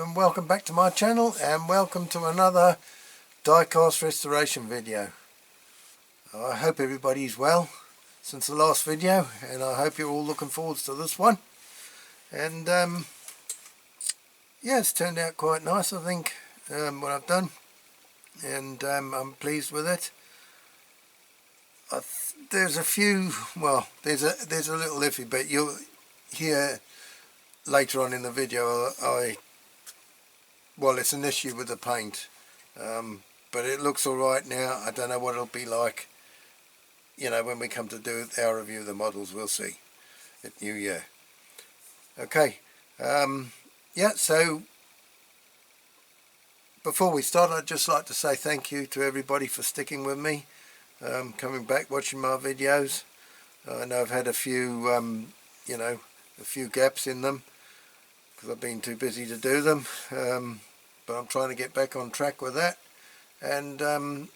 and welcome back to my channel, and welcome to another diecast restoration video. I hope everybody's well since the last video, and I hope you're all looking forward to this one. And yeah, it's turned out quite nice, I think, what I've done, and I'm pleased with it. There's a few, well, there's a little iffy, but you'll hear later on in the video well, it's an issue with the paint, but it looks alright now. I don't know what it'll be like, you know, when we come to do our review of the models. We'll see at New Year. Okay, yeah, so before we start, I'd just like to say thank you to everybody for sticking with me, coming back, watching my videos. I know I've had a few, you know, a few gaps in them because I've been too busy to do them, but I'm trying to get back on track with that. And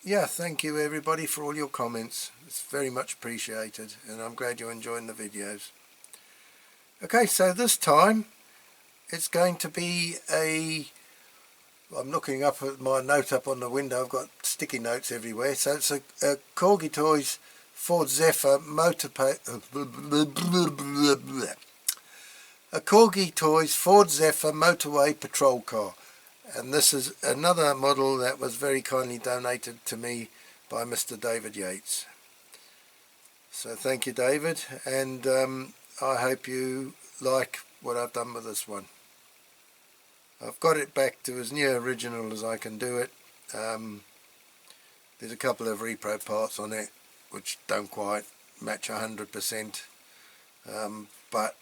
yeah, thank you everybody for all your comments. It's very much appreciated, and I'm glad you're enjoying the videos. Okay, so this time it's going to be I'm looking up at my note up on the window. I've got sticky notes everywhere. So it's a CORGI Toys Ford ZEPHYR a CORGI Toys Ford ZEPHYR motorway patrol car, and this is another model that was very kindly donated to me by Mr. David Yates. So thank you, David, and I hope you like what I've done with this one. I've got it back to as near original as I can do it. There's a couple of repro parts on it which don't quite match 100%, but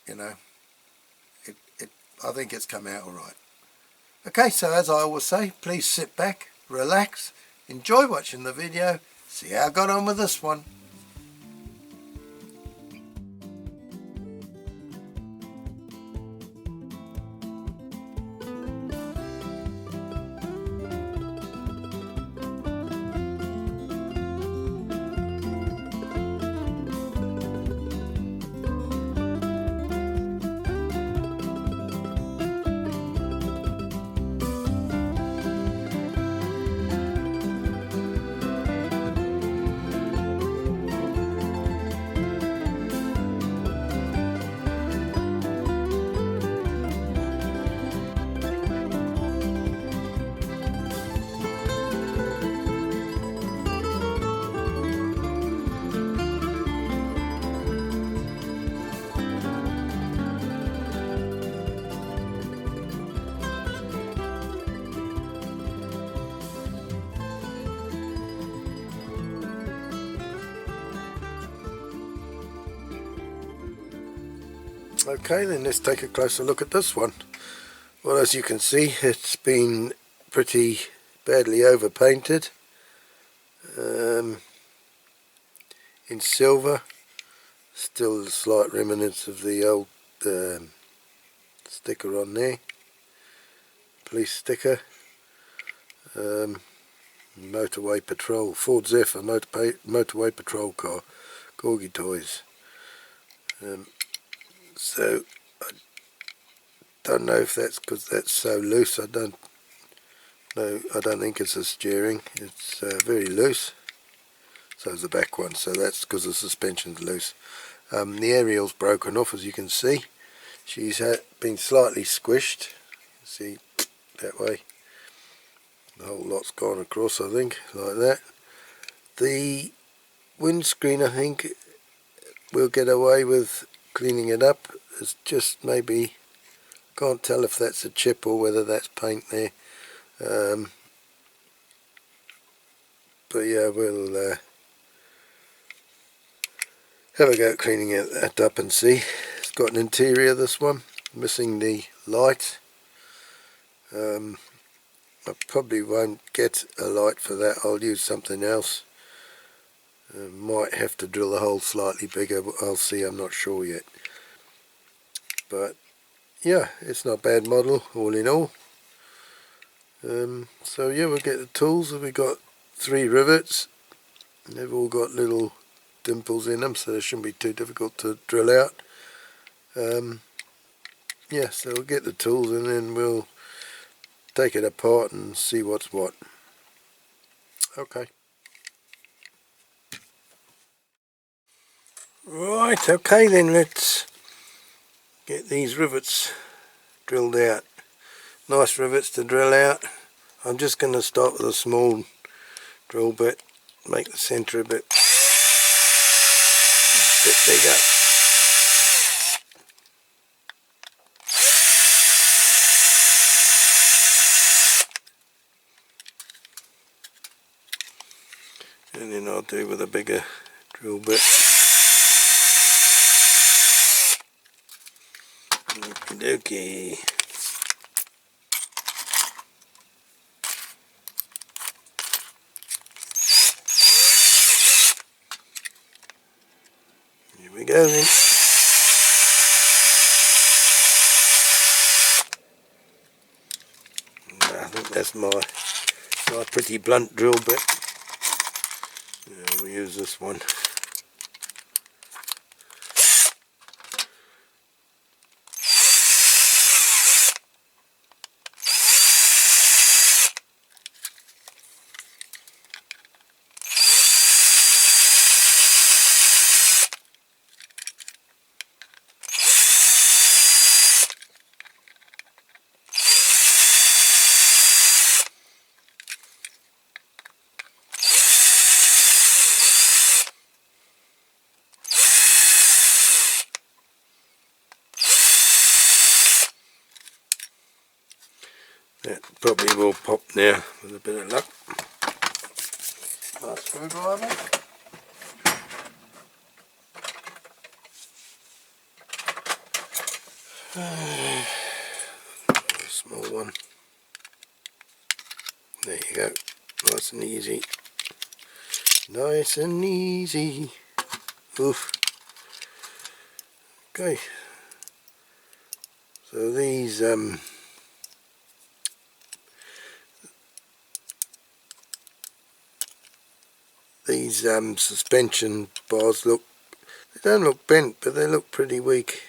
you know, I think it's come out alright. Okay, so as I always say, please sit back, relax, enjoy watching the video, see how I got on with this one. Okay, then let's take a closer look at this one. Well, as you can see, it's been pretty badly overpainted in silver. Still slight remnants of the old sticker on there, police sticker. Motorway patrol, Ford ZEPHYR motorway patrol car, CORGI Toys. So I don't know if that's because that's so loose. I don't know. I don't think it's a steering. It's very loose. So is the back one. So that's because the suspension's loose. The aerial's broken off, as you can see. She's been slightly squished. See that way. The whole lot's gone across, I think, like that. The windscreen, I think, we'll get away with cleaning it up. It's just maybe, can't tell if that's a chip or whether that's paint there, but yeah, we'll have a go at cleaning it up and see. It's got an interior, this one, missing the light. I probably won't get a light for that. I'll use something else. Might have to drill the hole slightly bigger, but I'll see. I'm not sure yet. But yeah, it's not a bad model all in all. So yeah, we'll get the tools. We've got 3 rivets. They've all got little dimples in them, so they shouldn't be too difficult to drill out. yeah, so we'll get the tools and then we'll take it apart and see what's what. Okay. Right, okay then, let's get these rivets drilled out. Nice rivets to drill out. I'm just going to start with a small drill bit, make the centre a bit bigger. And then I'll do with a bigger drill bit. Okie dokie. Here we go then. I think that's my pretty blunt drill bit. Yeah, we'll use this one. That probably will pop now with a bit of luck. Last screwdriver. A small one. There you go. Nice and easy. Nice and easy. Oof. Okay. So these suspension bars they don't look bent, but they look pretty weak.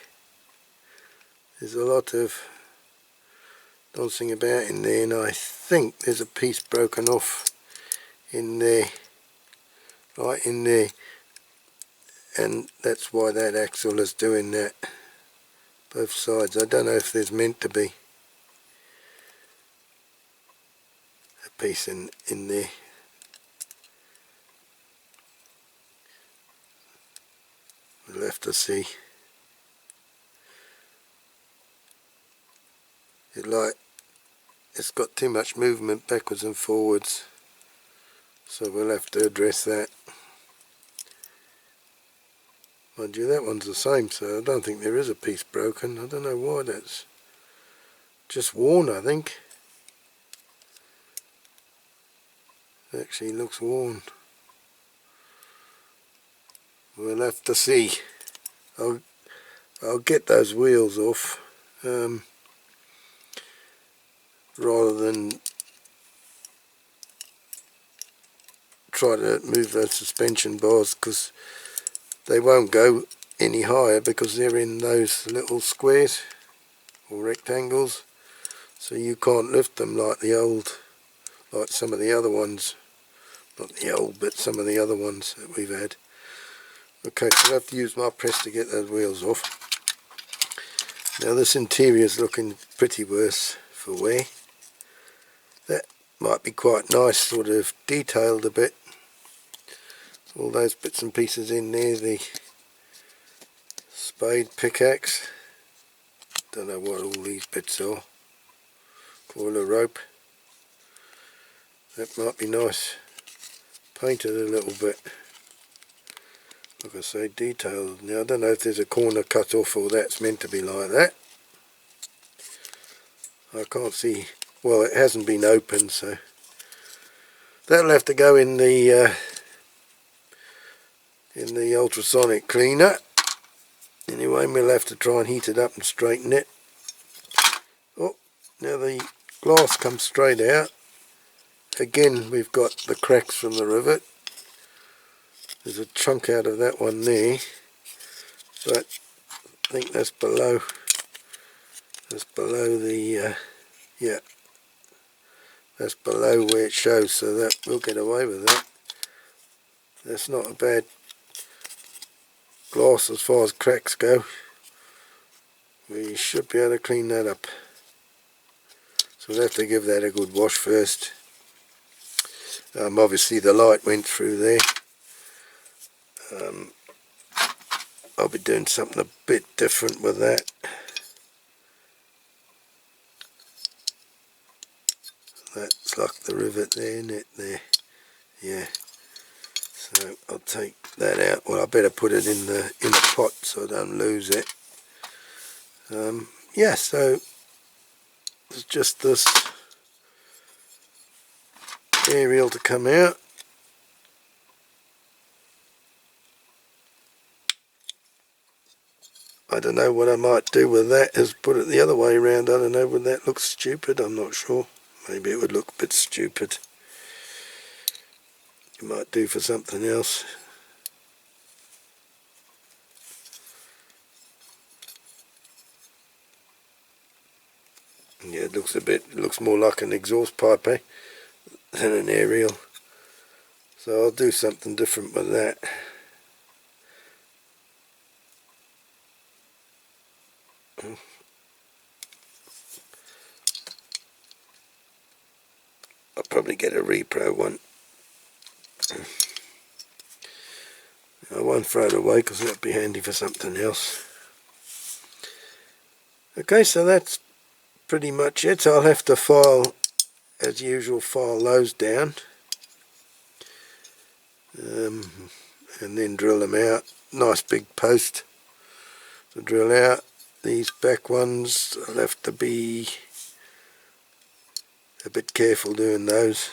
There's a lot of dancing about in there, and I think there's a piece broken off in there, right in there, and that's why that axle is doing that. Both sides. I don't know if there's meant to be a piece in there. We'll have to see. It's got too much movement backwards and forwards, so we'll have to address that. Mind you, that one's the same, so I don't think there is a piece broken. I don't know why. That's just worn, I think. It actually looks worn. We'll have to see. I'll get those wheels off rather than try to move those suspension bars, because they won't go any higher because they're in those little squares or rectangles, so you can't lift them like some of the other ones. Not the old, but some of the other ones that we've had. Okay, so I'll have to use my press to get those wheels off. Now this interior is looking pretty worse for wear. That might be quite nice, sort of detailed a bit. All those bits and pieces in there, the spade, pickaxe, don't know what all these bits are, coil of rope, that might be nice, painted a little bit, like I say, detailed. Now I don't know if there's a corner cut off or that's meant to be like that. I can't see, well, it hasn't been opened, so that'll have to go in the ultrasonic cleaner. Anyway, we'll have to try and heat it up and straighten it. Oh, now the glass comes straight out. Again, we've got the cracks from the rivet. There's a chunk out of that one there, but I think that's below That's below the yeah, that's below where it shows, so that we'll get away with that. That's not a bad glass as far as cracks go. We should be able to clean that up. So we'll have to give that a good wash first. Obviously the light went through there. I'll be doing something a bit different with that. That's like the rivet there, isn't it? There, yeah. So I'll take that out. Well, I better put it in the pot so I don't lose it. Yeah, so it's just this aerial to come out. I don't know what I might do with that, is put it the other way around. I don't know, would that look stupid? I'm not sure. Maybe it would look a bit stupid. You might do for something else. Yeah, it looks more like an exhaust pipe, eh, than an aerial. So I'll do something different with that. I'll probably get a repro one. I won't throw it away because that'll be handy for something else. Okay, so that's pretty much it. So I'll have to file, as usual, file those down. And then drill them out. Nice big post to drill out. These back ones, I'll have to be a bit careful doing those.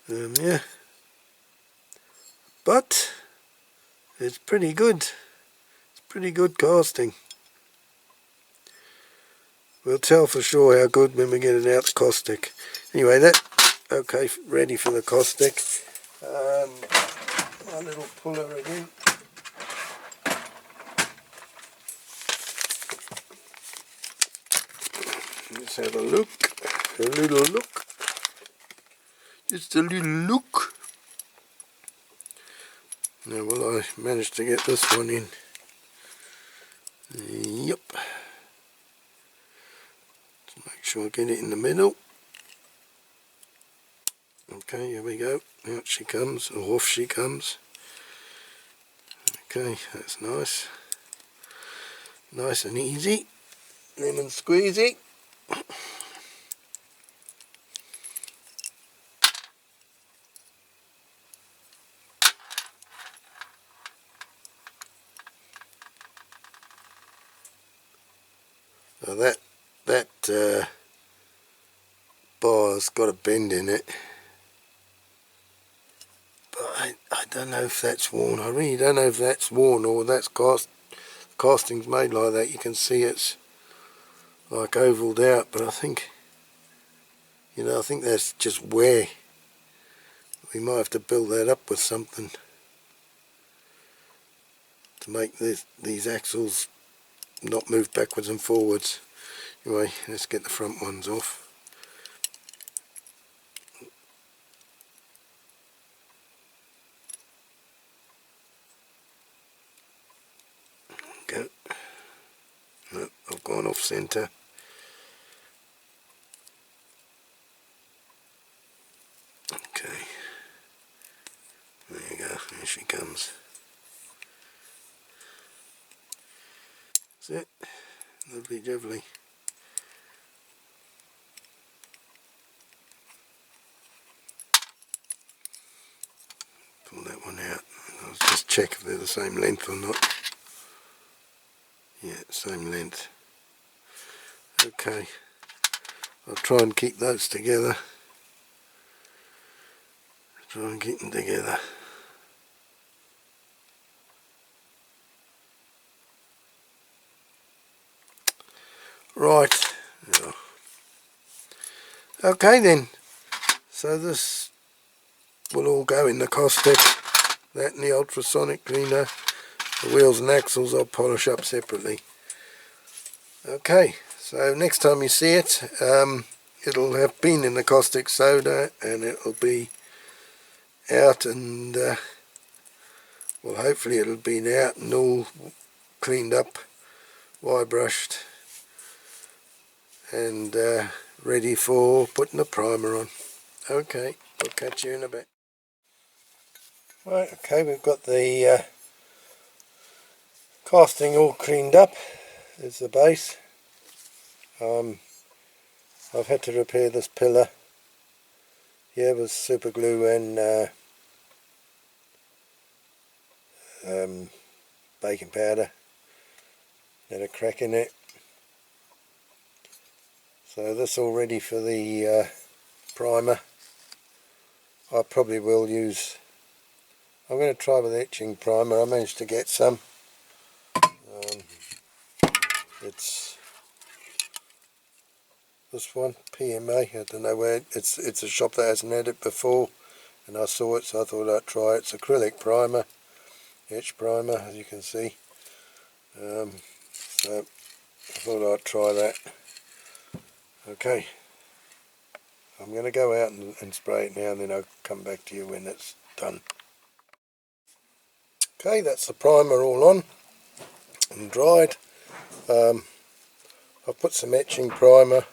Yeah, but it's pretty good. It's pretty good casting. We'll tell for sure how good when we get it out the caustic. Anyway, that okay, ready for the caustic. My little puller again. Let's have a look. A little look. Just a little look. Now, will I manage to get this one in? Yep. Let's make sure I get it in the middle. Okay, here we go. Out she comes, or off she comes. Okay, that's nice. Nice and easy. Lemon squeezy. Now that bar's got a bend in it, but I don't know if that's worn. I really don't know if that's worn or that's casting's made like that. You can see it's like ovaled out, but I think, you know, I think that's just wear. We might have to build that up with something to make these axles not move backwards and forwards. Anyway, let's get the front ones off. Go. Nope, I've gone off centre. Okay. There you go, here she comes. That's it. Lovely jubbly. Pull that one out. I'll just check if they're the same length or not. Yeah, same length. Okay. I'll try and keep those together. Try and keep them together. Right. Yeah. Okay then. So this will all go in the caustic. That and the ultrasonic cleaner. The wheels and axles I'll polish up separately. Okay, so next time you see it, it'll have been in the caustic soda and it'll be out, and well, hopefully it'll be out and all cleaned up, wire brushed, and ready for putting the primer on. Okay, I'll catch you in a bit. Right, okay, we've got the casting all cleaned up. There's the base. I've had to repair this pillar here with super glue and baking powder. Had a crack in it. So this all ready for the primer. I probably will use, I'm going to try with etching primer. I managed to get some. It's this one, PMA. I don't know where it's a shop that hasn't had it before, and I saw it, so I thought I'd try it. It's acrylic primer, etch primer, as you can see. So I thought I'd try that. Okay, I'm going to go out and spray it now, and then I'll come back to you when it's done. Okay, that's the primer all on and dried. I've put some etching primer.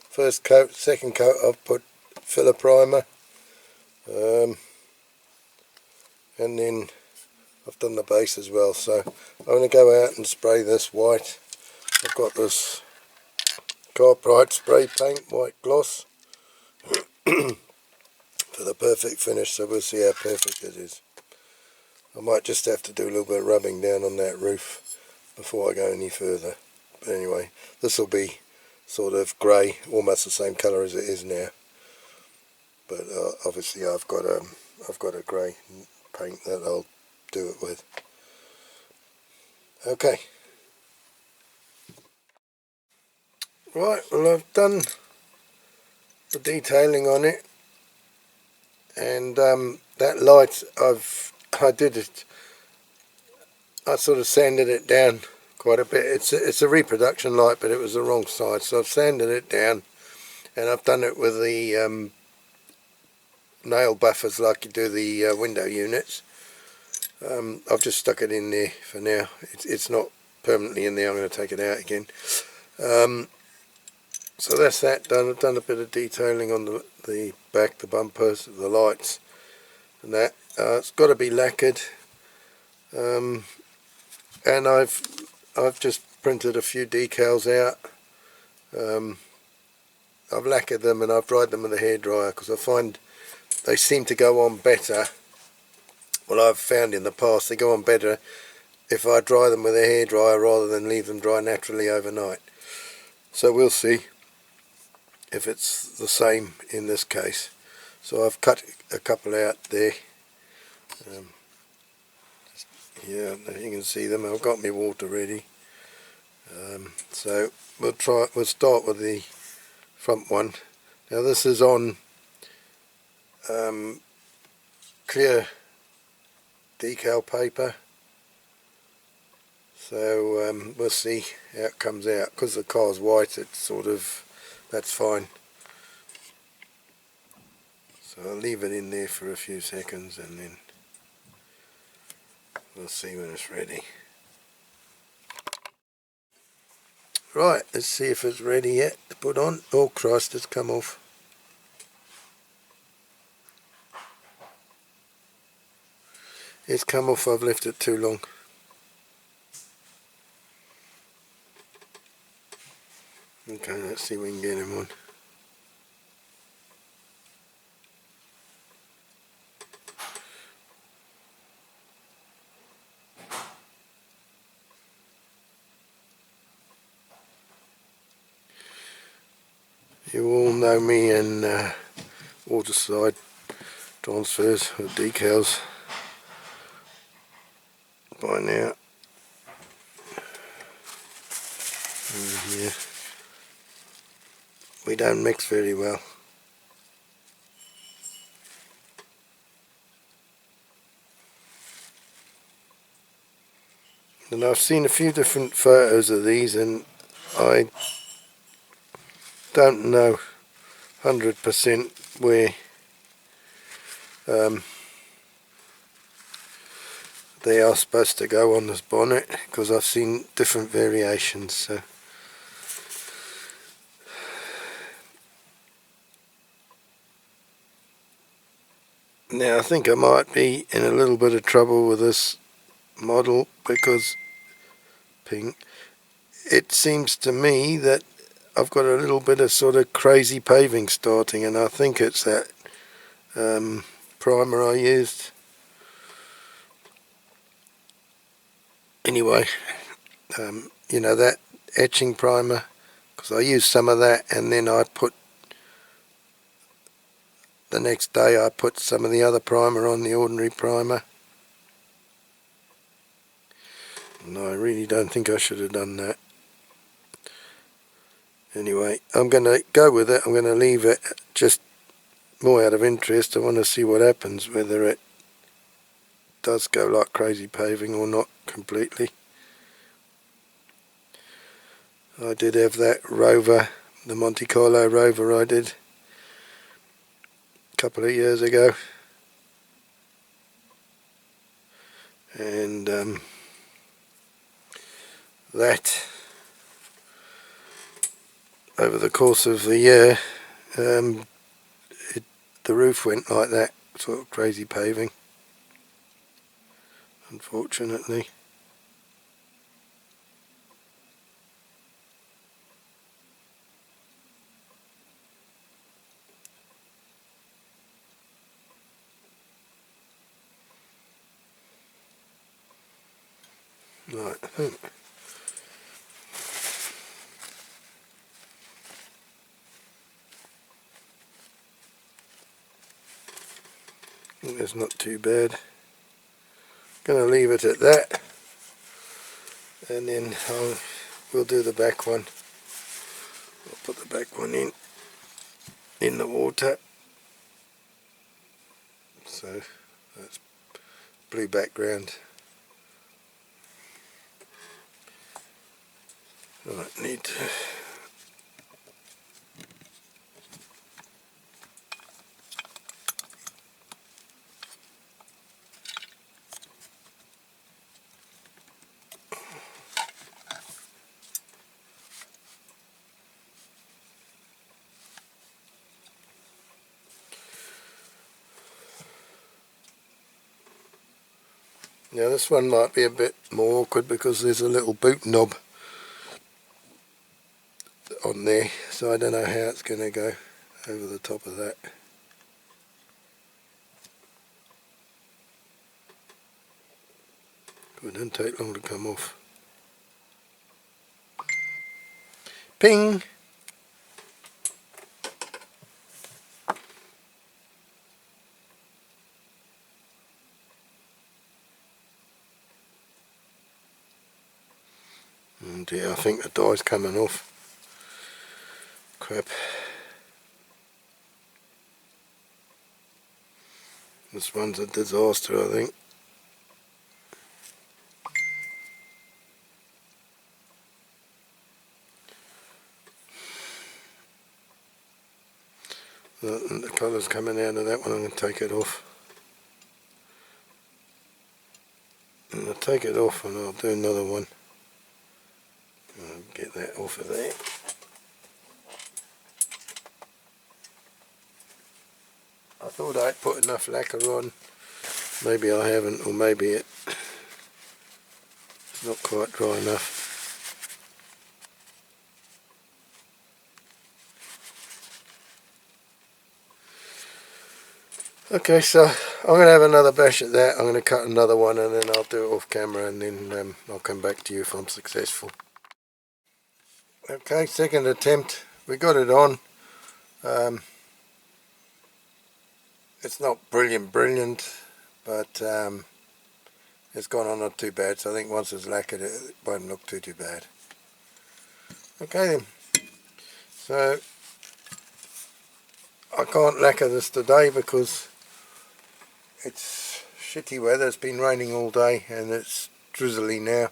First coat, second coat I've put filler primer, and then I've done the base as well. So I'm going to go out and spray this white. I've got this CRAPAUD spray paint, white gloss, for the perfect finish, so we'll see how perfect it is. I might just have to do a little bit of rubbing down on that roof before I go any further. But anyway, this will be sort of grey, almost the same colour as it is now. But obviously I've got a grey paint that I'll do it with. Okay. Right, well, I've done the detailing on it, and that light I sort of sanded it down quite a bit. It's a reproduction light, but it was the wrong side, so I've sanded it down, and I've done it with the nail buffers like you do the window units. I've just stuck it in there for now. It's not permanently in there. I'm going to take it out again. So that's that done. I've done a bit of detailing on the back, the bumpers, the lights, and that. It's got to be lacquered, and I've just printed a few decals out. I've lacquered them and I've dried them with a hairdryer because I find they seem to go on better. Well, I've found in the past they go on better if I dry them with a hairdryer rather than leave them dry naturally overnight. So we'll see if it's the same in this case. So I've cut a couple out there. Yeah, you can see them. I've got my water ready. So we'll start with the front one. Now this is on clear decal paper, so we'll see how it comes out. Because the car's white, it's sort of, that's fine. So I'll leave it in there for a few seconds and then we'll see when it's ready. Right, let's see if it's ready yet to put on. Oh Christ, it's come off. It's come off, I've left it too long. Okay, let's see if we can get him on. You all know me and waterside transfers or decals by now. Yeah, we don't mix very well. And I've seen a few different photos of these, and I don't know 100% where they are supposed to go on this bonnet, because I've seen different variations. So now I think I might be in a little bit of trouble with this model, because it seems to me that I've got a little bit of sort of crazy paving starting, and I think it's that primer I used. Anyway, you know, that etching primer, because I used some of that, and then the next day I put some of the other primer on, the ordinary primer. And I really don't think I should have done that. Anyway, I'm going to go with it. I'm going to leave it just more out of interest. I want to see what happens, whether it does go like crazy paving or not completely. I did have that Rover, the Monte Carlo Rover I did a couple of years ago, and that over the course of the year, the roof went like that, sort of crazy paving, unfortunately. Right, I think that's not too bad. Going to leave it at that, and then we'll do the back one. I'll put the back one in the water. So that's blue background. Right, need to now this one might be a bit more awkward because there's a little boot knob on there, so I don't know how it's going to go over the top of that. It didn't take long to come off. Ping! Oh dear, I think the die's coming off. Crap. This one's a disaster, I think. The colour's coming out of that one. I'm going to take it off. And I'll take it off and I'll do another one. I'll get that off of there. I thought I'd put enough lacquer on. Maybe I haven't, or maybe it's not quite dry enough. Okay, so I'm going to have another bash at that. I'm going to cut another one and then I'll do it off camera, and then I'll come back to you if I'm successful. Okay, second attempt. We got it on. It's not brilliant, but it's gone on not too bad. So I think once it's lacquered, it won't look too bad. Okay then. So I can't lacquer this today because it's shitty weather. It's been raining all day and it's drizzly now.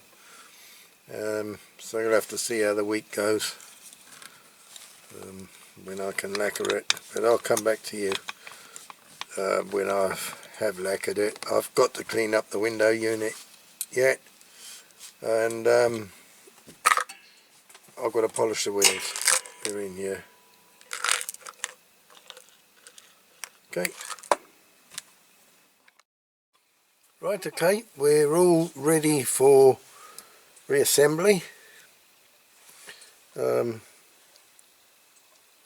So you'll have to see how the week goes when I can lacquer it, but I'll come back to you when I have lacquered it. I've got to clean up the window unit yet, and I've got to polish the wheels. They're in here. Okay. Right, okay, we're all ready for reassembly.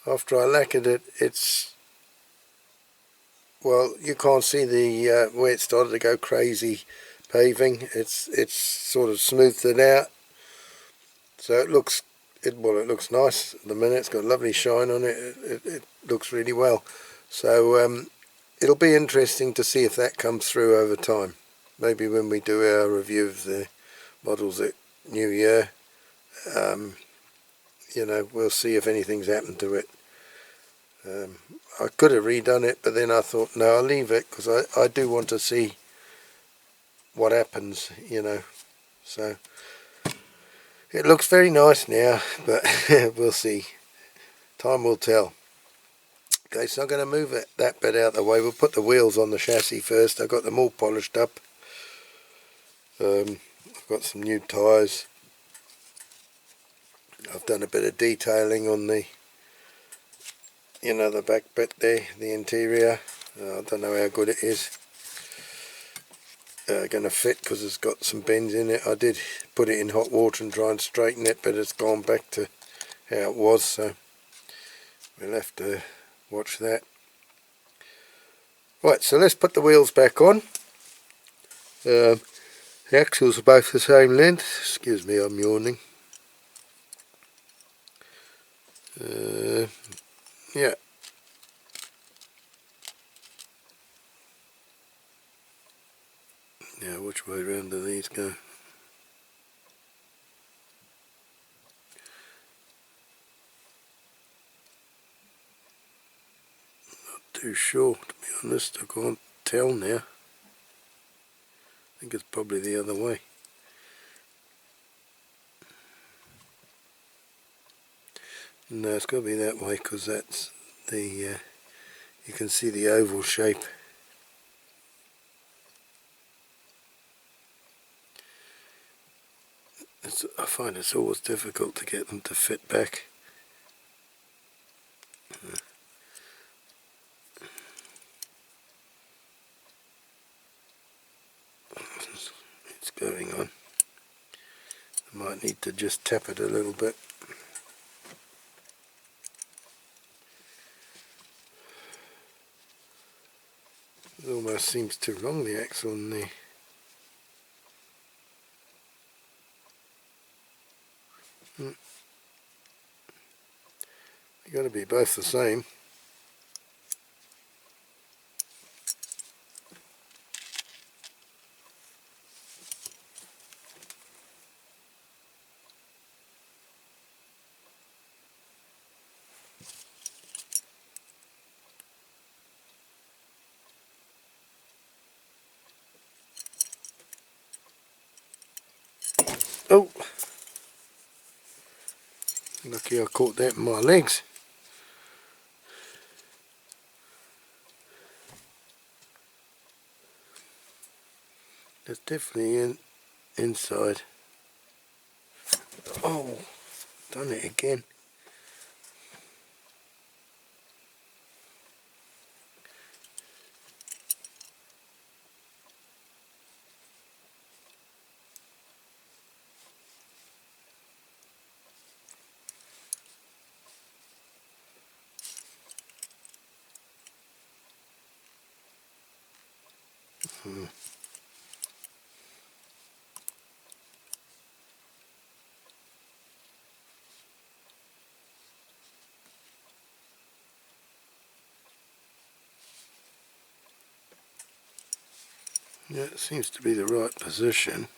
After I lacquered it, it's, well, you can't see the where it started to go crazy paving. It's sort of smoothed it out, so it looks looks nice at the minute. It's got a lovely shine on it. It looks really well. So it'll be interesting to see if that comes through over time. Maybe when we do our review of the models at New Year, you know, we'll see if anything's happened to it. I could have redone it, but then I thought, no, I'll leave it, because I do want to see what happens, you know. So it looks very nice now, but we'll see. Time will tell. Okay, so I'm going to move that bit out of the way. We'll put the wheels on the chassis first. I've got them all polished up. I've got some new tyres. I've done a bit of detailing on the, you know, the back bit there, the interior. I don't know how good it is going to fit, because it's got some bends in it. I did put it in hot water and try and straighten it, but it's gone back to how it was, so we'll have to watch that. Right, so let's put the wheels back on. The axles are both the same length. Excuse me, I'm yawning. Yeah. Now, which way round do these go? Not too sure, to be honest. I can't tell now. I think it's probably the other way. No, it's got to be that way, because that's the, you can see the oval shape. I find it's always difficult to get them to fit back. It's going on. I might need to just tap it a little bit. It almost seems too long, the axle on there. They've got to be both the same. Oh! Lucky I caught that in my legs. It's definitely inside. Oh, done it again. Yeah, it seems to be the right position.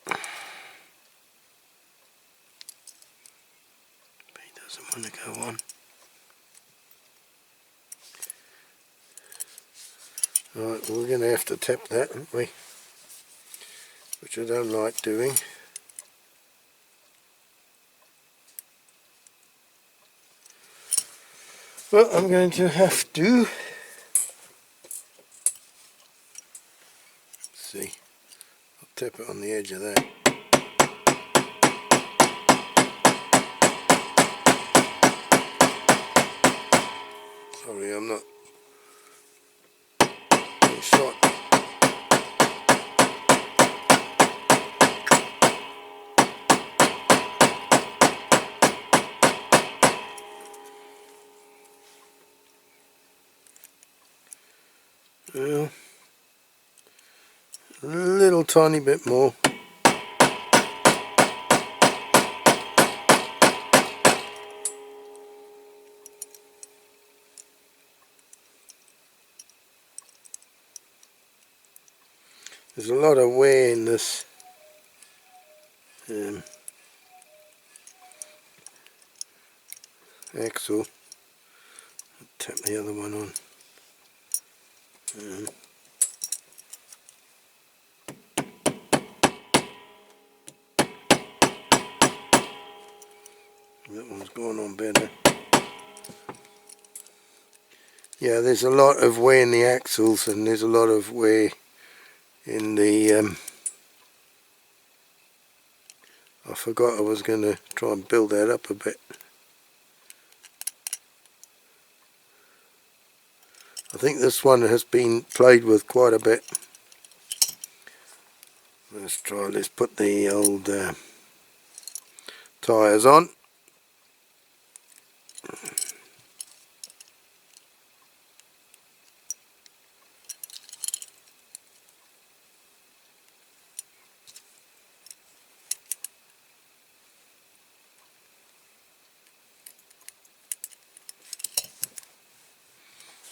But he doesn't want to go on. Right, well, we're going to have to tap that, aren't we? which I don't like doing. Well, I'm going to have to see. I'll tap it on the edge of that. Sorry, I'm not being shot. Well, a little tiny bit more. There's a lot of wear in this axle. I'll tap the other one on. That one's going on better. Yeah, there's a lot of wear in the axles, and there's a lot of wear in the I forgot I was going to try and build that up a bit. I think this one has been played with quite a bit. Let's put the old tyres on.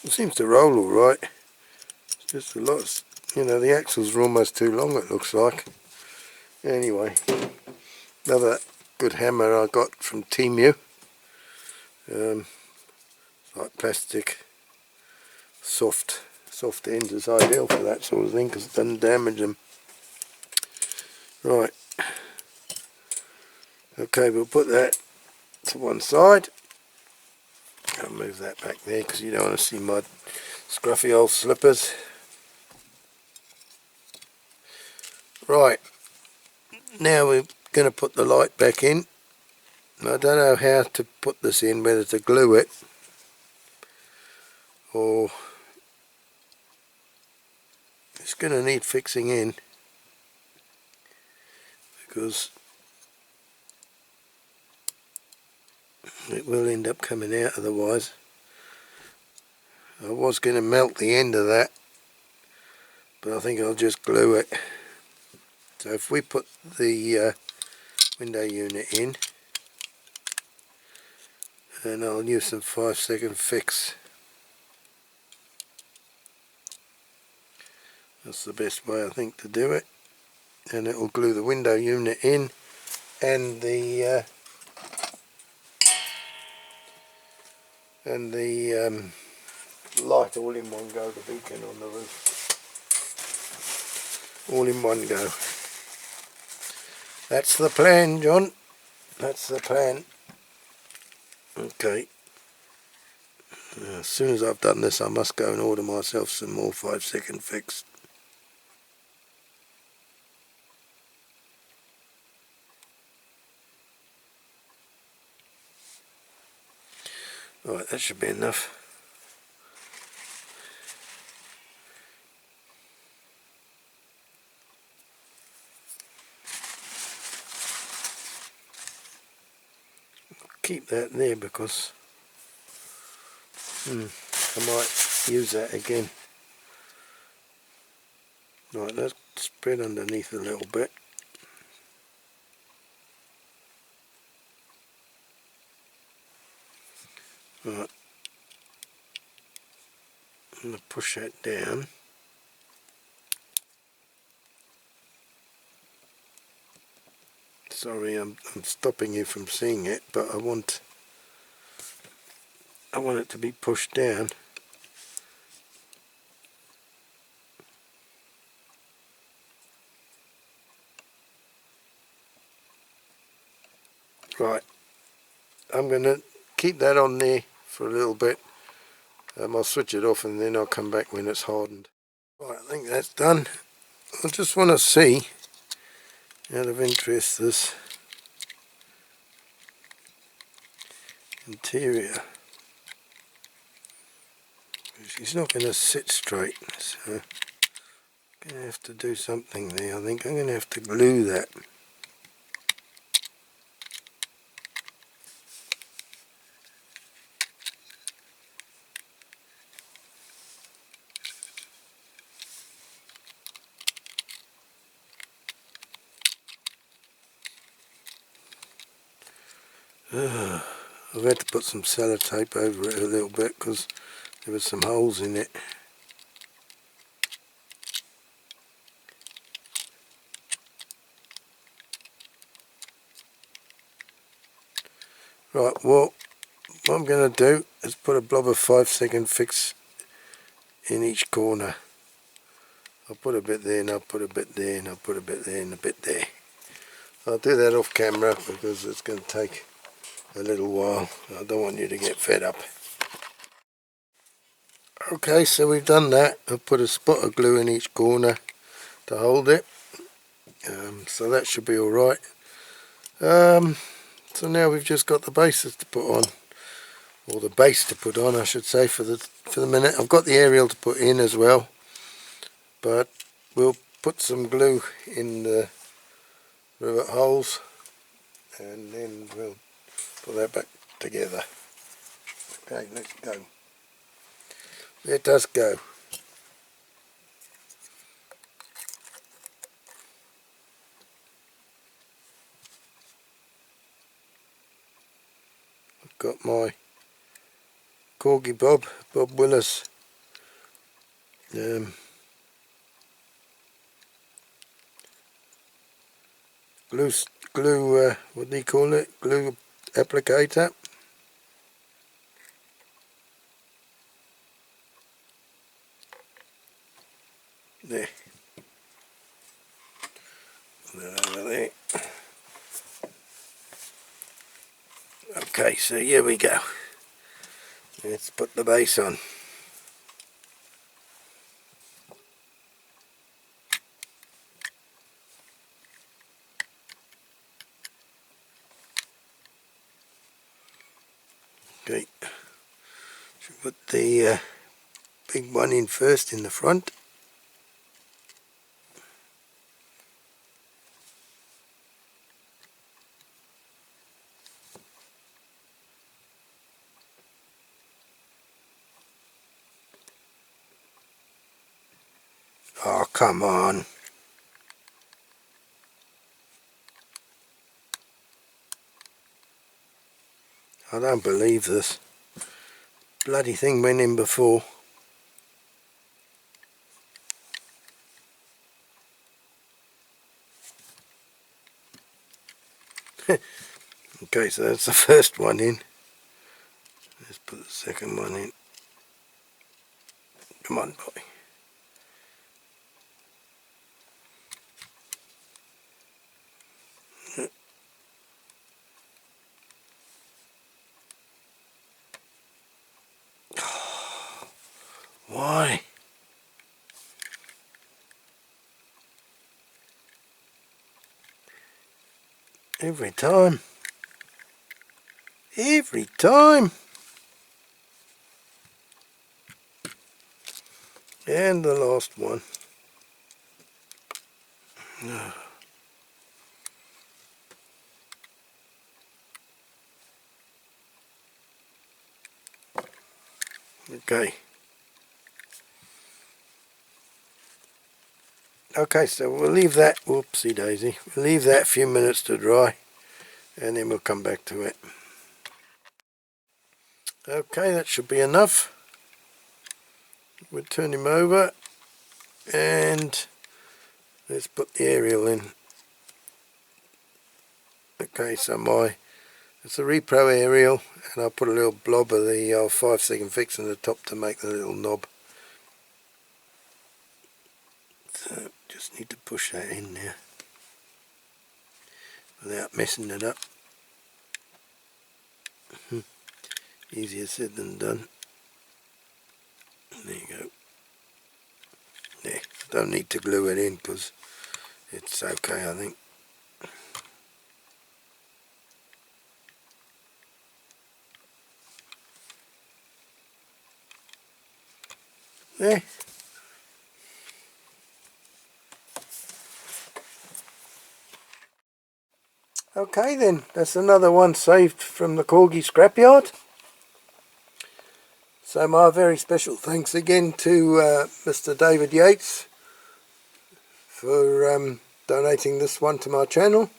It seems to roll all right. It's just a lot of, the axles are almost too long, it looks like. Anyway, another good hammer I got from Temu. Like plastic, soft end is ideal for that sort of thing because it doesn't damage them. Right. Okay, we'll put that to one side. I'll move that back there because you don't want to see my scruffy old slippers. Right, now we're going to put the light back in. I don't know how to put this in, whether to glue it or it's going to need fixing in because it will end up coming out otherwise. I was going to melt the end of that, but I think I'll just glue it. So if we put the window unit in, and I'll use some 5-second fix. That's the best way I think to do it, and it will glue the window unit in and the light all in one go, the beacon on the roof. All in one go. That's the plan, John. That's the plan. Okay. As soon as I've done this, I must go and order myself some more 5-second fix. Right, that should be enough. Keep that there because I might use that again. Right, let's spread underneath a little bit. Right, I'm going to push that down. Sorry, I'm stopping you from seeing it, but I want it to be pushed down. Right, I'm going to keep that on there for a little bit. I'll switch it off and then I'll come back when it's hardened. Right, I think that's done. I just want to see, out of interest, this interior. She's not going to sit straight, so I'm going to have to do something there. I think I'm going to have to glue that. I've had to put some sellotape over it a little bit because there were some holes in it. Right, well, what I'm going to do is put a blob of 5-second fix in each corner. I'll put a bit there and I'll put a bit there and I'll put a bit there and a bit there. I'll do that off camera because it's going to take a little while. I don't want you to get fed up. Okay, so we've done that. I've put a spot of glue in each corner to hold it. So that should be alright. So now we've just got the bases to put on. Or the base to put on, I should say, for the minute. I've got the aerial to put in as well. But we'll put some glue in the rivet holes. And then we'll put that back together. Okay, let's go. Let us go. I've got my CORGI Bob Willis glue, what do you call it? Glue applicator. There. Put that over there. Okay, so here we go. Let's put the base on. Okay, should put the big one in first in the front. Oh, come on. I don't believe this. Bloody thing went in before. Okay, so that's the first one in. Let's put the second one in. Come on, boy. Why? Every time. Every time. And the last one. Okay. Okay, so we'll leave that, whoopsie daisy, we'll leave that a few minutes to dry and then we'll come back to it. Okay, that should be enough. We'll turn him over and let's put the aerial in. Okay, so it's a repro aerial and I'll put a little blob of the 5-second fix on the top to make the little knob. So just need to push that in there without messing it up. Easier said than done. There you go. There, don't need to glue it in because it's okay, I think. There. Okay then, that's another one saved from the CORGI scrapyard. So my very special thanks again to Mr. David Yates for donating this one to my channel.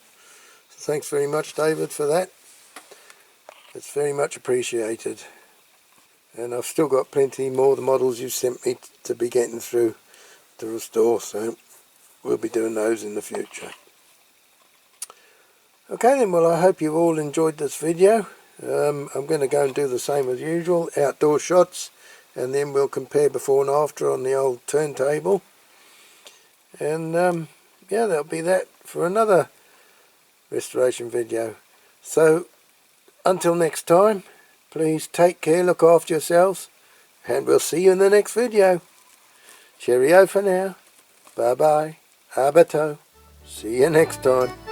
So thanks very much, David, for that. It's very much appreciated. And I've still got plenty more of the models you sent me to be getting through to restore, so we'll be doing those in the future. Okay then, well I hope you've all enjoyed this video. I'm going to go and do the same as usual, outdoor shots, and then we'll compare before and after on the old turntable. And yeah, that'll be that for another restoration video. So until next time, please take care, look after yourselves, and we'll see you in the next video. Cheerio for now. Bye bye. A bientôt. See you next time.